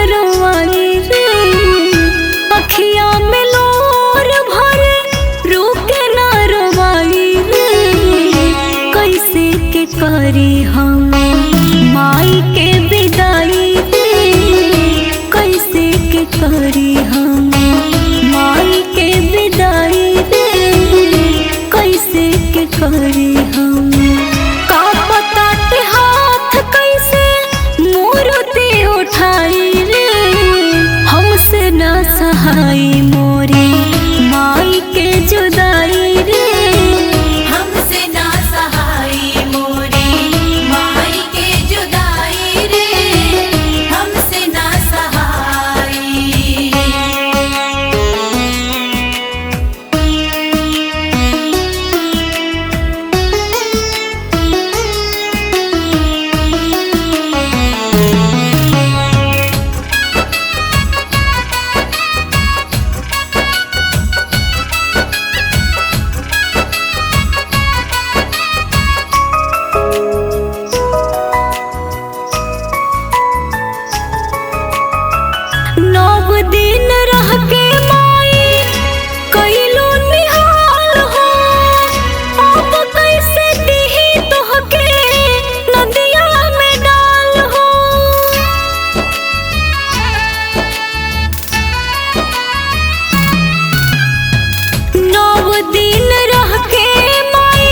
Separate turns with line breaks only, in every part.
रोवाई रे, अखिया में लोर भरे रुके ना रोवाई रे। कैसे के करी हम माई के विदाई रे, कैसे के करी हम माई के विदाई रे, कैसे के करी हम। का पता के हाथ कैसे मूर्ति उठाई रे, हमसे ना सहाई मोरी माई के जुदाई रे,
हमसे ना सहाई मोरी माई के जुदाई रे, हमसे ना सहाई।
नौ दिन रह के माई कैलो निहाल हो, अब कैसे दिही तोहके नदिया में डाल हो। नौ दिन रह के माई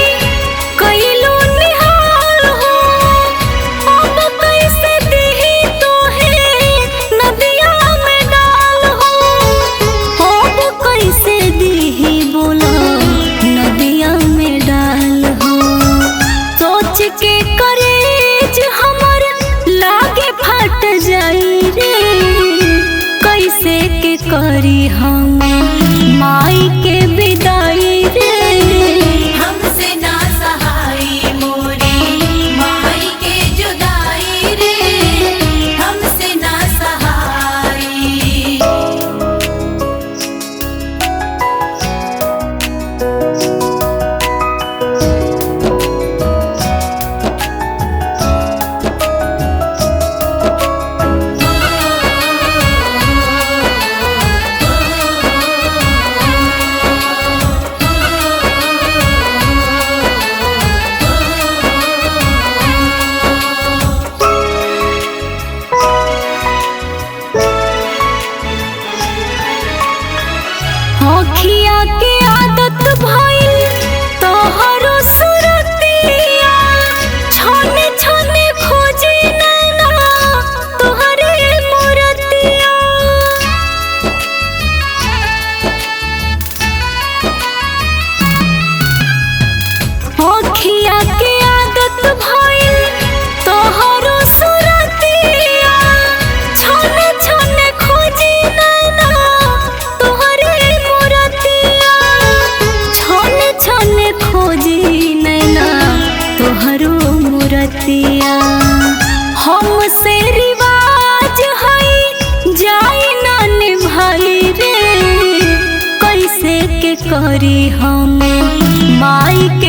कैलो निहाल हो, अब कैसे दिही तोहे नदिया में डाल हो। अब कैसे दिही बोला नदिया में डाल हो। सोच के करेज हमर लागे फट जाई रे, कैसे के करी हम माई के विदाई रे,
हमसे ना सहाई मोरी माई के जुदाई रे, हमसे ना सहाई।
अखिया के आदत भइल तोहरो सुरतिया, छने छने खोजे नैना तोहरे मूरतिया। अखिया के आदत भइल तोहरो सुरतिया, छने छने खोजे नैना तोहरे मूरतिया, छने छने खोजी नैना तोहरो मूरतिया। हमसे रिवाज है जाई ना निभाई रे, कैसे के करी हम माई के